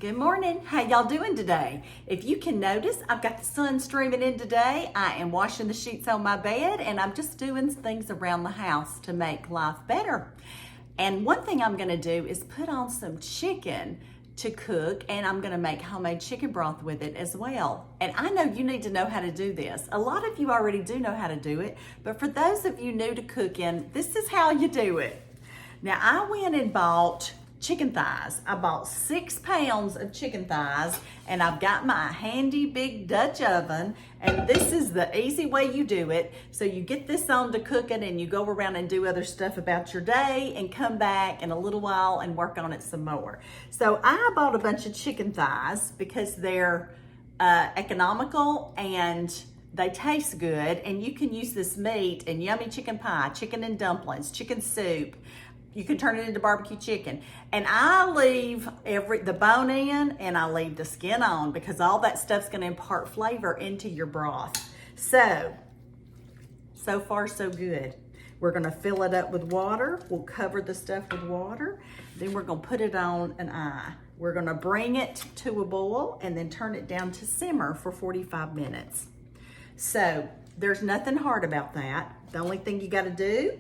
Good morning. How y'all doing today? If you can notice, I've got the sun streaming in today. I am washing the sheets on my bed and I'm just doing things around the house to make life better. And one thing I'm gonna do is put on some chicken to cook, and I'm gonna make homemade chicken broth with it as well. And I know you need to know how to do this. A lot of you already do know how to do it, but for those of you new to cooking, this is how you do it. Now I went and bought chicken thighs. I bought 6 pounds of chicken thighs, and I've got my handy big Dutch oven, and this is the easy way you do it. So you get this on to cooking and you go around and do other stuff about your day and come back in a little while and work on it some more. So I bought a bunch of chicken thighs because they're economical and they taste good, and you can use this meat in yummy chicken pie, chicken and dumplings, chicken soup. You can turn it into barbecue chicken. And I leave the bone in and I leave the skin on because all that stuff's gonna impart flavor into your broth. So far so good. We're gonna fill it up with water. We'll cover the stuff with water. Then we're gonna put it on an eye. We're gonna bring it to a boil and then turn it down to simmer for 45 minutes. So there's nothing hard about that. The only thing you gotta do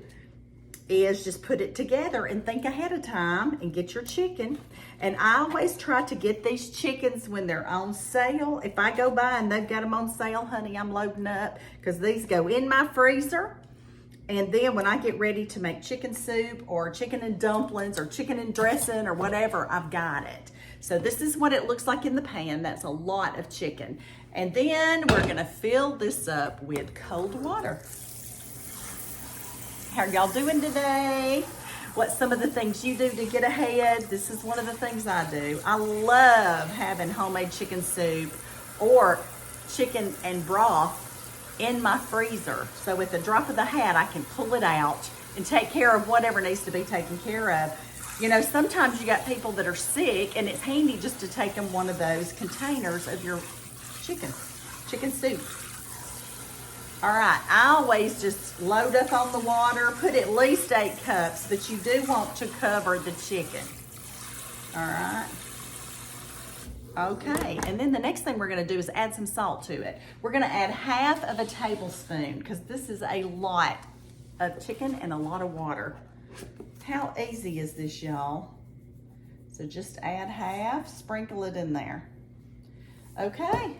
is just put it together and think ahead of time and get your chicken. And I always try to get these chickens when they're on sale. If I go by and they've got them on sale, honey, I'm loading up, because these go in my freezer. And then when I get ready to make chicken soup or chicken and dumplings or chicken and dressing or whatever, I've got it. So this is what it looks like in the pan. That's a lot of chicken. And then we're gonna fill this up with cold water. How are y'all doing today? What's some of the things you do to get ahead? This is one of the things I do. I love having homemade chicken soup or chicken and broth in my freezer. So with the drop of the hat, I can pull it out and take care of whatever needs to be taken care of. You know, sometimes you got people that are sick, and it's handy just to take them one of those containers of your chicken soup. All right, I always just load up on the water, put at least 8 cups, but you do want to cover the chicken. All right. Okay, and then the next thing we're gonna do is add some salt to it. We're gonna add 1/2 tablespoon, because this is a lot of chicken and a lot of water. How easy is this, y'all? So just add 1/2, sprinkle it in there. Okay.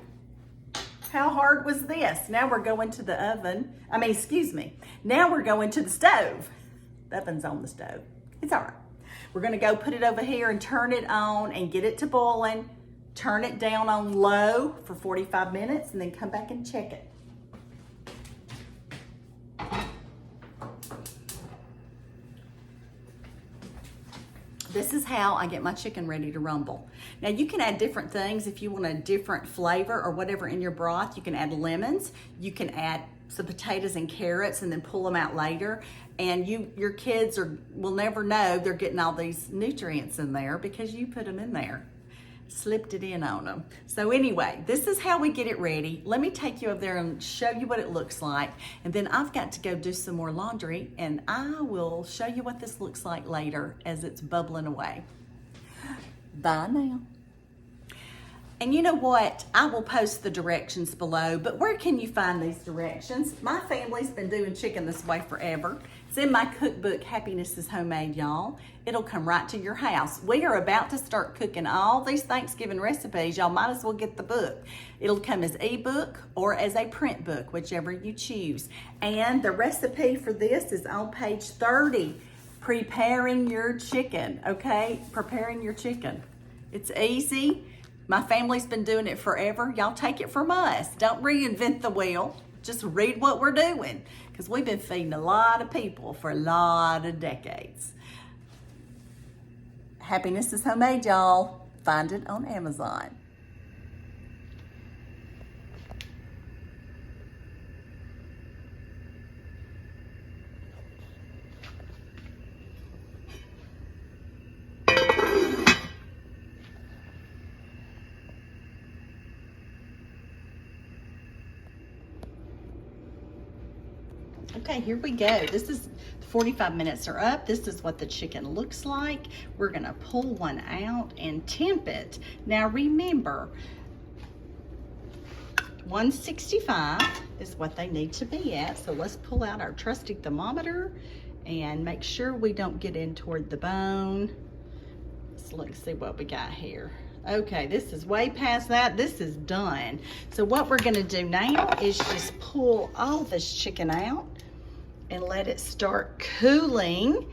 How hard was this? Now we're going to the oven. Now we're going to the stove. The oven's on the stove. It's all right. We're gonna go put it over here and turn it on and get it to boiling. Turn it down on low for 45 minutes and then come back and check it. This is how I get my chicken ready to rumble. Now you can add different things if you want a different flavor or whatever in your broth. You can add lemons, you can add some potatoes and carrots and then pull them out later. And your kids will never know they're getting all these nutrients in there because you put them in there. Slipped it in on them. So anyway, this is how we get it ready. Let me take you over there and show you what it looks like. And then I've got to go do some more laundry, and I will show you what this looks like later as it's bubbling away. Bye now. And you know what? I will post the directions below, but where can you find these directions? My family's been doing chicken this way forever. It's in my cookbook, Happiness is Homemade, y'all. It'll come right to your house. We are about to start cooking all these Thanksgiving recipes. Y'all might as well get the book. It'll come as ebook or as a print book, whichever you choose. And the recipe for this is on page 30, preparing your chicken, okay? Preparing your chicken. It's easy. My family's been doing it forever. Y'all take it from us. Don't reinvent the wheel. Just read what we're doing, because we've been feeding a lot of people for a lot of decades. Happiness is Homemade, y'all. Find it on Amazon. Okay, here we go. This is 45 minutes are up. This is what the chicken looks like. We're gonna pull one out and temp it. Now remember, 165 is what they need to be at. So let's pull out our trusty thermometer and make sure we don't get in toward the bone. Let's look, see what we got here. Okay, this is way past that. This is done. So what we're gonna do now is just pull all this chicken out and let it start cooling,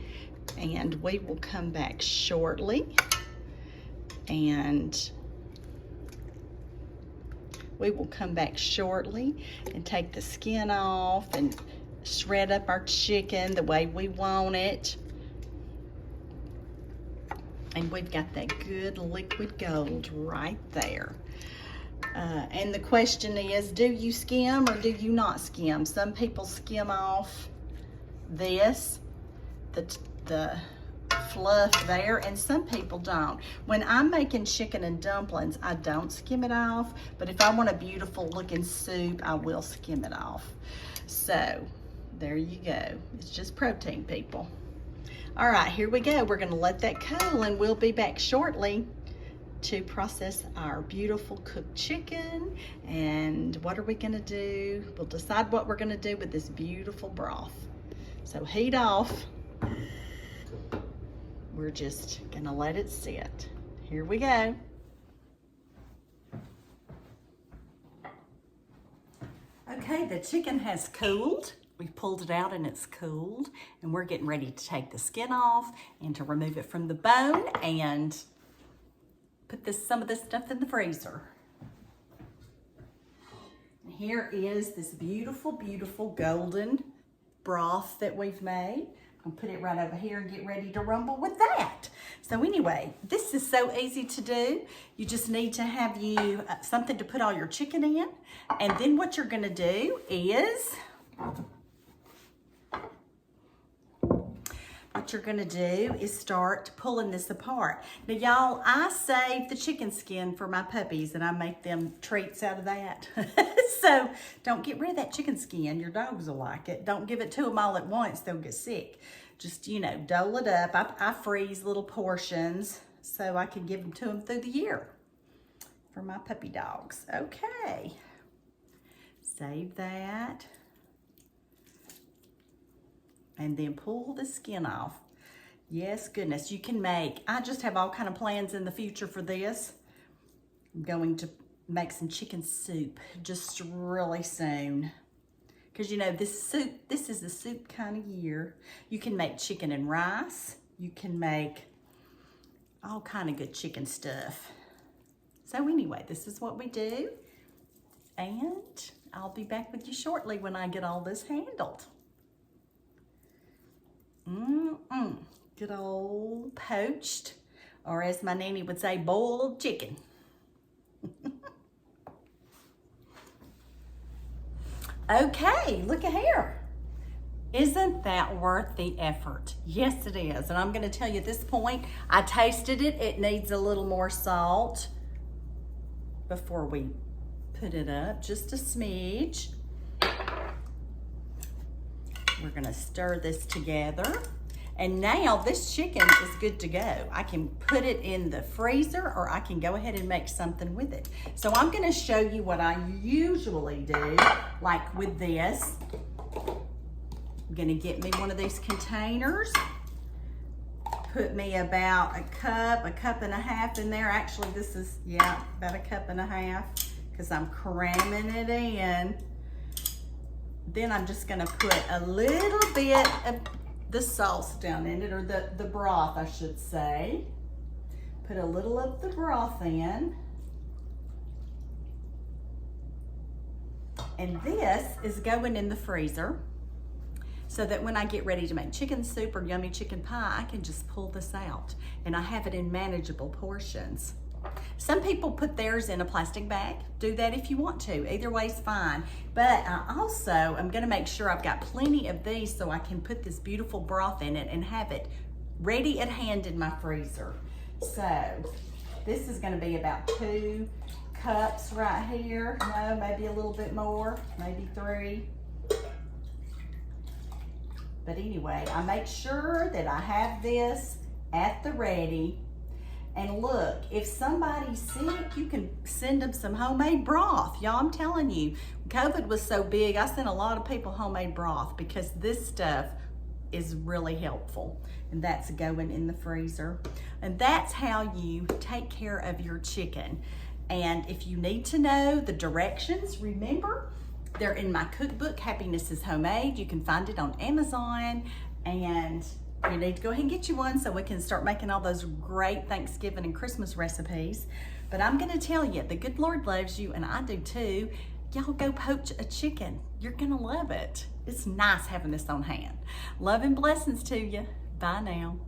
and we will come back shortly and take the skin off and shred up our chicken the way we want it. And we've got that good liquid gold right there. And the question is, do you skim or do you not skim? Some people skim off this, the fluff there, and some people don't. When I'm making chicken and dumplings, I don't skim it off, but if I want a beautiful looking soup, I will skim it off. So there you go. It's just protein, people. All right, here we go. We're gonna let that cool, and we'll be back shortly to process our beautiful cooked chicken. And what are we gonna do? We'll decide what we're gonna do with this beautiful broth. So heat off. We're just gonna let it sit. Here we go. Okay, the chicken has cooled. We pulled it out and it's cooled, and we're getting ready to take the skin off and to remove it from the bone and put some of this stuff in the freezer. And here is this beautiful, beautiful golden broth that we've made. I'll put it right over here and get ready to rumble with that. So anyway, this is so easy to do. You just need to have something to put all your chicken in. And then what you're gonna do is, start pulling this apart. Now y'all, I save the chicken skin for my puppies and I make them treats out of that. So don't get rid of that chicken skin. Your dogs will like it. Don't give it to them all at once. They'll get sick. Just, dole it up. I freeze little portions so I can give them to them through the year for my puppy dogs. Okay. Save that. And then pull the skin off. Yes, goodness, you can I just have all kind of plans in the future for this. I'm going to make some chicken soup just really soon. Because this is the soup kind of year. You can make chicken and rice. You can make all kind of good chicken stuff. So anyway, this is what we do. And I'll be back with you shortly when I get all this handled. Good old poached, or as my nanny would say, boiled chicken. Okay, look at here. Isn't that worth the effort? Yes, it is. And I'm going to tell you at this point, I tasted it. It needs a little more salt before we put it up, just a smidge. We're gonna stir this together. And now this chicken is good to go. I can put it in the freezer or I can go ahead and make something with it. So I'm gonna show you what I usually do, like with this. I'm gonna get me one of these containers, put me about a cup and a half in there. Actually, this is, about a cup and a half because I'm cramming it in. Then I'm just gonna put a little bit of the sauce down in it, or the broth, I should say. Put a little of the broth in. And this is going in the freezer so that when I get ready to make chicken soup or yummy chicken pie, I can just pull this out and I have it in manageable portions. Some people put theirs in a plastic bag. Do that if you want to. Either way's fine. But I also am gonna make sure I've got plenty of these so I can put this beautiful broth in it and have it ready at hand in my freezer. So this is gonna be about 2 cups right here. No, maybe a little bit more, maybe 3. But anyway, I make sure that I have this at the ready. And look, if somebody's sick, you can send them some homemade broth. Y'all, I'm telling you, COVID was so big, I sent a lot of people homemade broth because this stuff is really helpful. And that's going in the freezer. And that's how you take care of your chicken. And if you need to know the directions, remember, they're in my cookbook, Happiness is Homemade. You can find it on Amazon, and you need to go ahead and get you one so we can start making all those great Thanksgiving and Christmas recipes. But I'm gonna tell you, the good Lord loves you, and I do too. Y'all go poach a chicken. You're gonna love it. It's nice having this on hand. Love and blessings to you. Bye now.